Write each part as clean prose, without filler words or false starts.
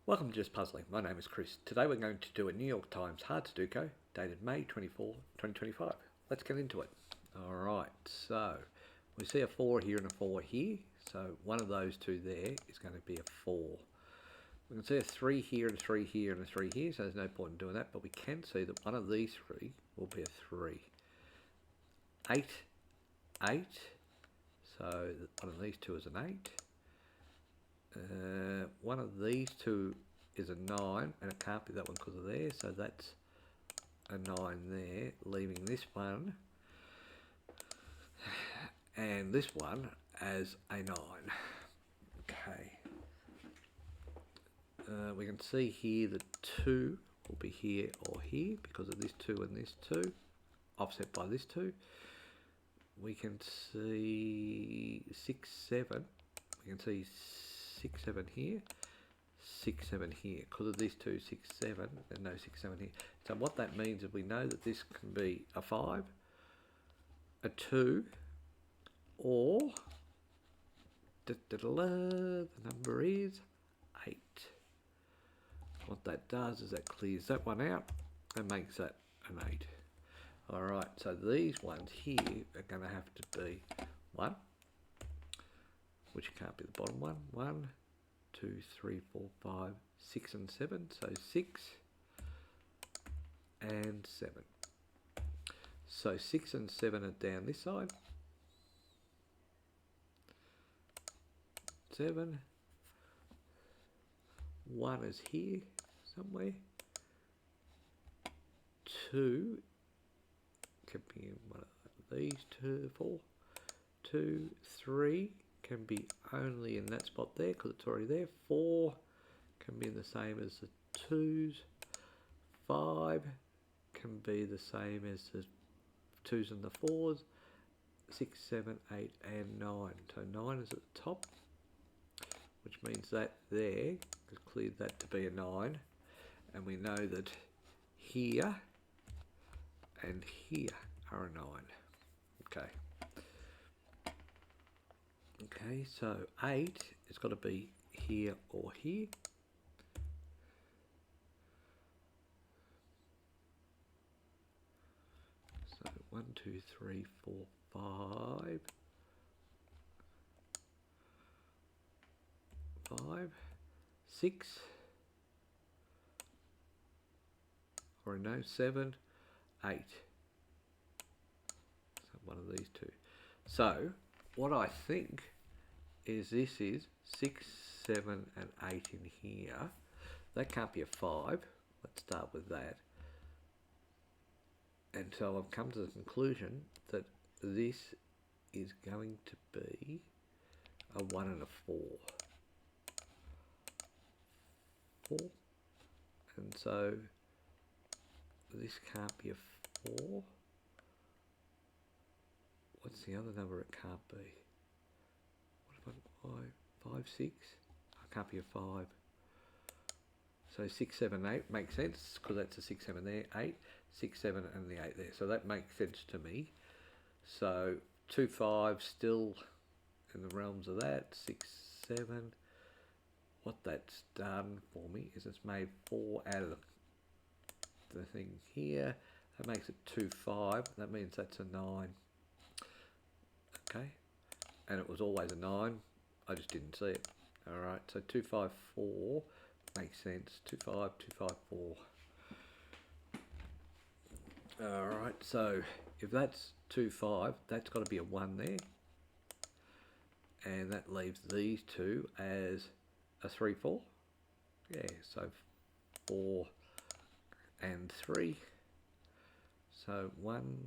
Welcome to Just Puzzling. My name is Chris. Today we're going to do a New York Times hard Sudoku dated May 24, 2025. Let's get into it. Alright, so we see a 4 here and a 4 here. So one of those two there is going to be a 4. We can see a 3 here and a 3 here and a 3 here, so there's no point in doing that, but we can see that one of these three will be a 3. 8, 8. So one of these two is an 8. One of these two is a 9, and it can't be that one because of there, so that's a 9 there, leaving this one and this one as a 9. Okay. We can see here that 2 will be here or here because of this 2 and this 2, offset by this 2. We can see 6, 7. We can see 6, 7 here, 6, 7 here. Because of these two, 6, 7, and no 6, 7 here. So what that means is we know that this can be a 5, a 2, or the number is 8. What that does is that clears that one out and makes that an 8. Alright, so these ones here are going to have to be 1, which can't be the bottom one. 1, 2, 3, 4, 5, 6 and 7. So 6 and 7. So 6 and 7 are down this side. 7. 1 is here somewhere. 2 can be in one of these 2, 4. 2, 3 can be only in that spot there because it's already there. 4 can be the same as the 2s. 5 can be the same as the 2s and the 4s. 6, 7, 8 and 9. So 9 is at the top, which means that there has cleared that to be a 9. And we know that here and here are a 9. Okay. Okay, so 8 has got to be here or here. So 1, 2, 3, 4, 5. 5, 6, or no, 7, 8. So one of these two. So what I think is this is 6, 7 and 8 in here. That can't be a 5. Let's start with that. And so I've come to the conclusion that this is going to be a 1 and a 4. 4. And so this can't be a 4. What's the other number it can't be? What about 5, 6? I can't be a 5. So 6, 7, 8 makes sense because that's a 6, 7 there. 8, 6, 7 and the 8 there. So that makes sense to me. So 2, 5 still in the realms of that. 6, 7. What that's done for me is it's made 4 out of the thing here. That makes it 2, 5. That means that's a 9. Okay, and it was always a 9. I just didn't see it. Alright, so 2, 5, 4 makes sense. 2, 5, 2, 5, 4. Alright, so if that's 2, 5, that's got to be a 1 there. And that leaves these two as a 3, 4. Yeah, so 4 and 3. So 1,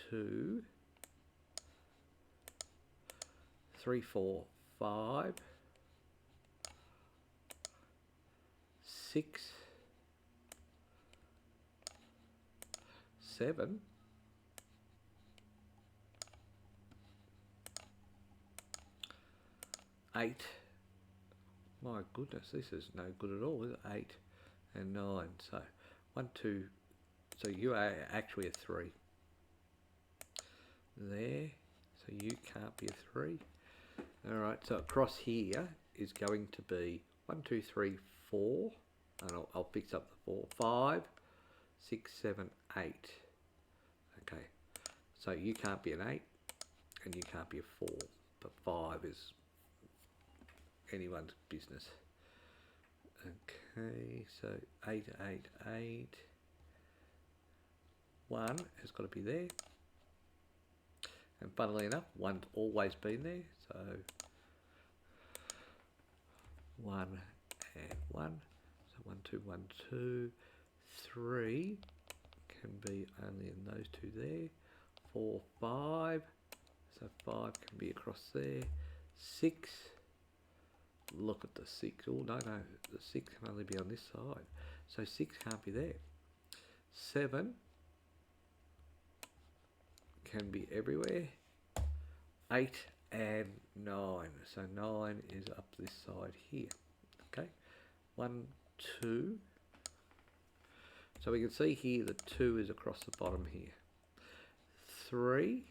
2, 3, 4, 5, 6, 7, 8. My goodness, this is no good at all, is it? 8 and 9. So 1, 2. So you are actually a 3. There. So you can't be a 3. Alright, so across here is going to be 1, 2, 3, 4, and I'll fix up the 4, 5, 6, 7, 8. Okay, so you can't be an 8, and you can't be a 4, but 5 is anyone's business. Okay, so 8, 8, 8. 1 has got to be there. And funnily enough, 1's always been there. So 1 and 1. So 1, 2, 1, 2. 3 can be only in those two there. 4, 5. So 5 can be across there. 6. Look at the 6. Oh, no, the 6 can only be on this side. So 6 can't be there. 7 can be everywhere. 8 and 9. So 9 is up this side here. Okay. 1, 2. So we can see here that 2 is across the bottom here. 3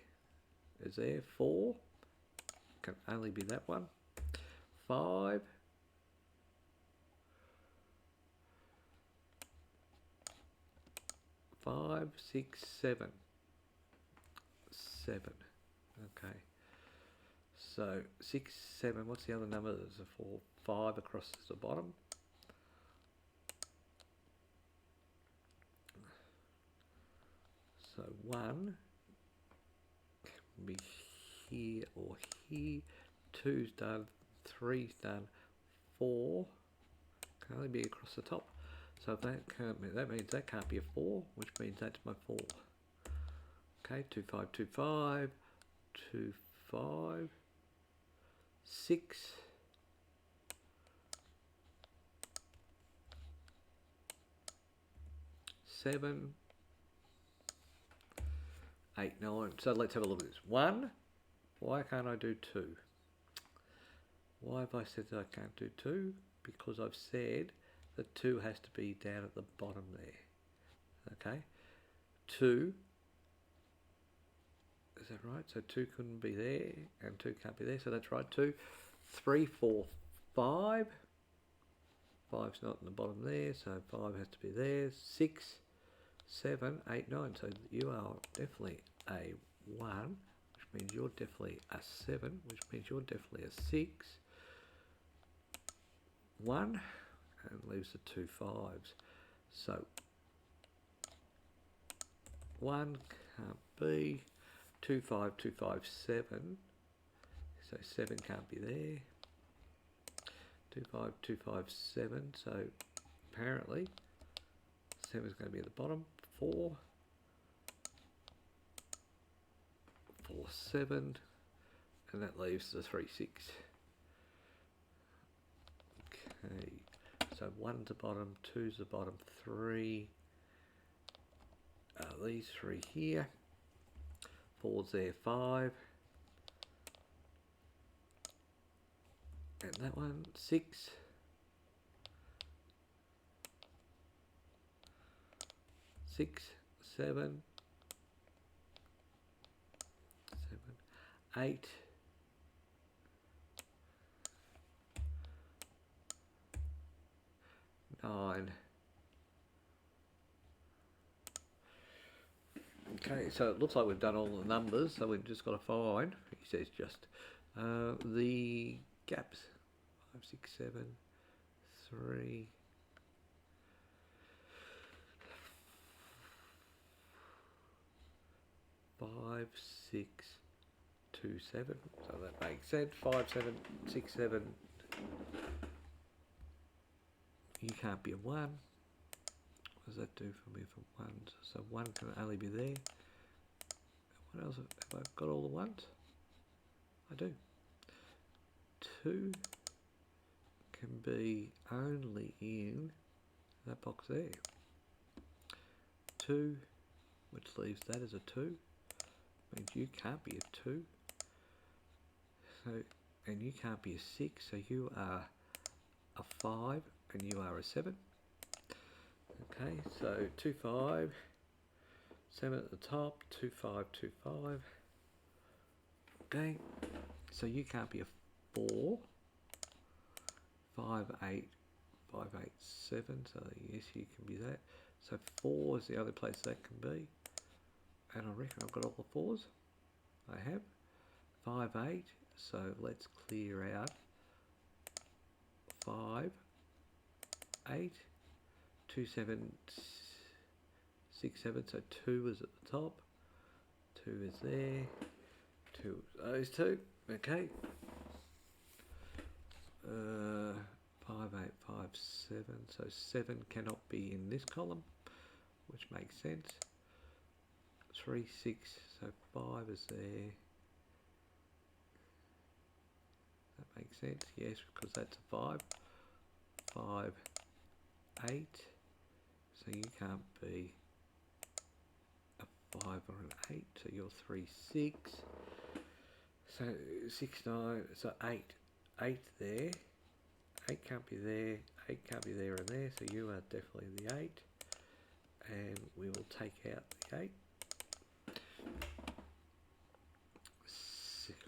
is there. 4 can only be that one. 5. 5, 6, 7. 7. Okay. So 6, 7. What's the other number? There's a 4, 5 across the bottom. So 1 can be here or here. 2's done. 3's done. 4 can only be across the top. So if that means that can't be a 4, which means that's my 4. Okay, 2, 5, 2, 5, 2, 5, 6, 7, 8, 9. So let's have a look at this. 1, why can't I do 2? Why have I said that I can't do 2? Because I've said that 2 has to be down at the bottom there. Okay, 2. Is that right? So 2 couldn't be there, and 2 can't be there, so that's right, 2. 3, 4, 5. 5's not in the bottom there, so 5 has to be there. 6, 7, 8, 9. So you are definitely a 1, which means you're definitely a 7, which means you're definitely a 6. 1, and leaves the 2 5s. So 1 can't be. 2, 5, 2, 5, 7. So 7 can't be there. 2, 5, 2, 5, 7. So apparently 7 is going to be at the bottom. 4, 4, 7, and that leaves the 3, 6. Okay, so 1's the bottom, 2's the bottom, 3. These 3 here. 4's there, 5. And that one, 6. 6, 7, 8. 9. Okay, so it looks like we've done all the numbers, so we've just got to find, he says just, the gaps. 5, 6, 7, 3, 5, 6, 2, 7. So that makes sense. 5, 7, 6, 7. You can't be a 1. What does that do for me for 1s? So 1 can only be there. What else? Have I got all the 1s? I do. 2 can be only in that box there. 2, which leaves that as a 2. Means you can't be a 2. So, and you can't be a 6, so you are a 5 and you are a 7. Okay, so 2, 5, 7 at the top, 2, 5, 2, 5. Okay, so you can't be a 4. 5, 8, 5, 8, 7. So yes, you can be that. So 4 is the only place that can be. And I reckon I've got all the 4s. I have. 5, 8. So let's clear out 5, 8, 2, 7, 6, 7. So 2 is at the top. 2 is there. 2 those two. Okay. 5, 8, 5, 7. So 7 cannot be in this column, which makes sense. 3, 6. So 5 is there. That makes sense. Yes, because that's a 5. 5, 8. So you can't be a 5 or an 8. So you're 3, 6. So 6, 9. So 8. 8 there. 8 can't be there. 8 can't be there and there. So you are definitely the 8. And we will take out the 8. 6,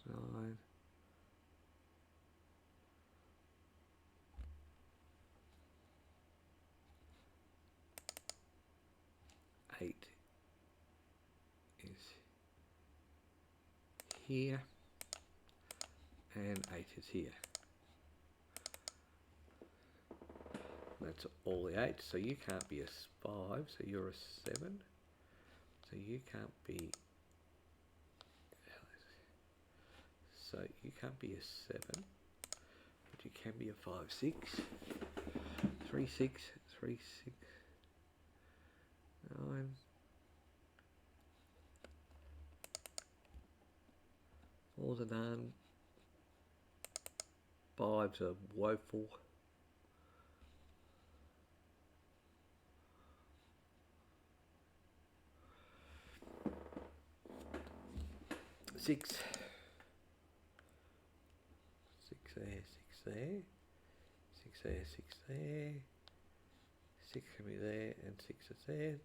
9. 8 is here. And 8 is here. That's all the 8. So you can't be a 5. So you're a 7. So you can't be. So you can't be a 7. But you can be a 5, 6. 3, 6. 3, 6. 9. 4's are done. 5's are woeful. 6. 6 there, 6 there. 6 there, 6 there. 6 can be there and 6 is there.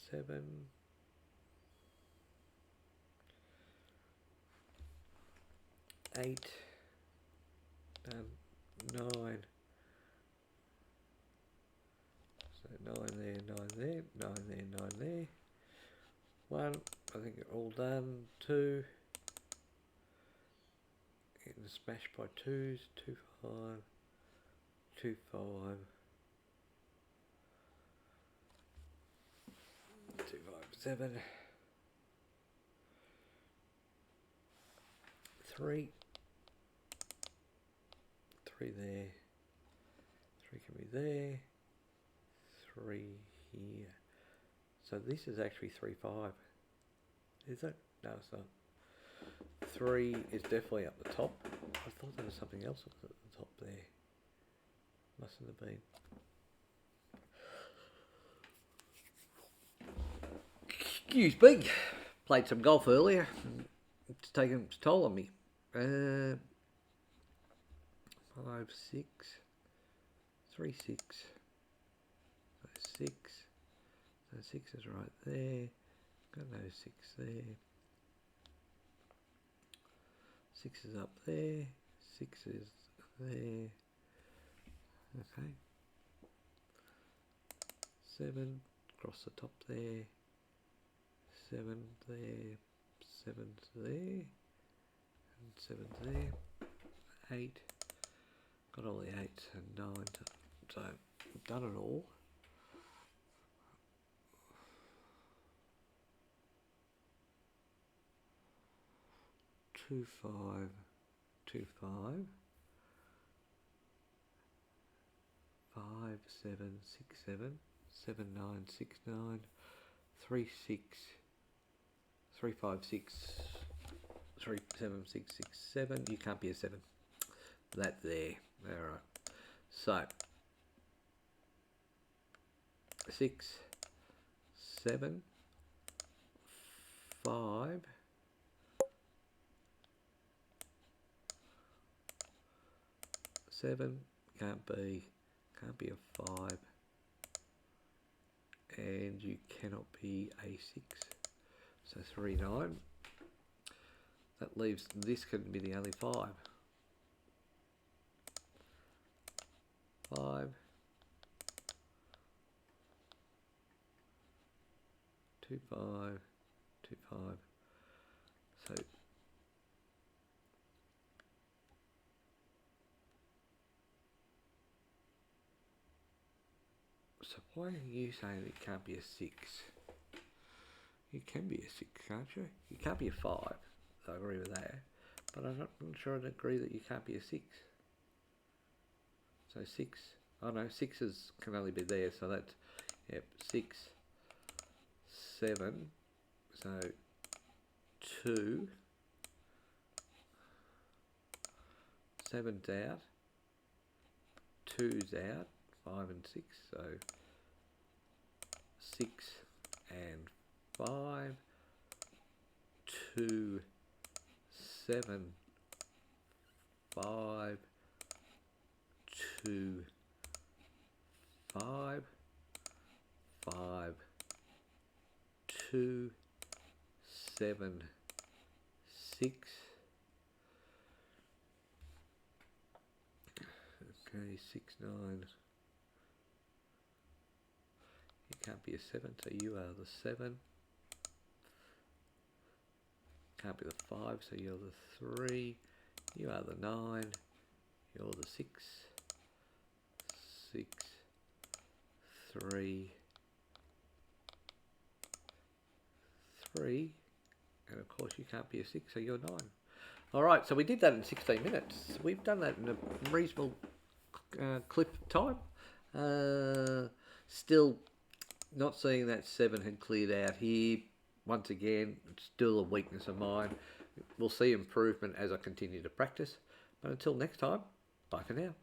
7. 8. Done. 9. So 9 there, 9 there, 9 there, 9 there. 1, I think they're all done. 2. Getting smashed by 2s. 2, 5. 2, 5. 2, 5, 7. 3. 3 there. 3 can be there. 3 here. So this is actually 3, 5. Is it? No, it's not. 3 is definitely up the top. I thought there was something else at the top there. Mustn't have been. Excuse me. Played some golf earlier. It's taken its toll on me. 5, 6. 3, 6. So 6. So 6 is right there. Got no 6 there. 6 is up there. 6 is there. Okay. 7 across the top there. 7 there. 7's there. And 7's there. 8. Got all the 8s and 9s. So I've done it all. Two, 5, 2, 5, 5, 7, 6, 7, 7, 9, 6, 9, 3, 6, 3, 5, 6, 3, 7, 6, 6, 7. You can't be a 7. That there. Alright. So 6, 7, 5, 7 can't be a 5, and you cannot be a 6. So 3, 9. That leaves this can be the only 5. 5, 2, 5, 2, 5. So why are you saying it can't be a 6? You can be a 6, can't you? You can't be a 5. I agree with that. But I'm not sure I'd agree that you can't be a 6. So 6. Oh no, 6s can only be there. So that's, yep, 6, 7. So 2. 7's out. 2's out. 5 and 6. So 6 and 5. 2, 7, 5, 2, 5, 5, 2, 7, 6. Okay, 6, 9. You can't be a 7, so you are the 7. Can't be the 5, so you're the 3. You are the 9. You're the 6. 6, 3, 3. And of course you can't be a 6, so you're 9. Alright, so we did that in 16 minutes. We've done that in a reasonable clip of time. Still not seeing that 7 had cleared out here. Once again, it's still a weakness of mine. We'll see improvement as I continue to practice. But until next time, bye for now.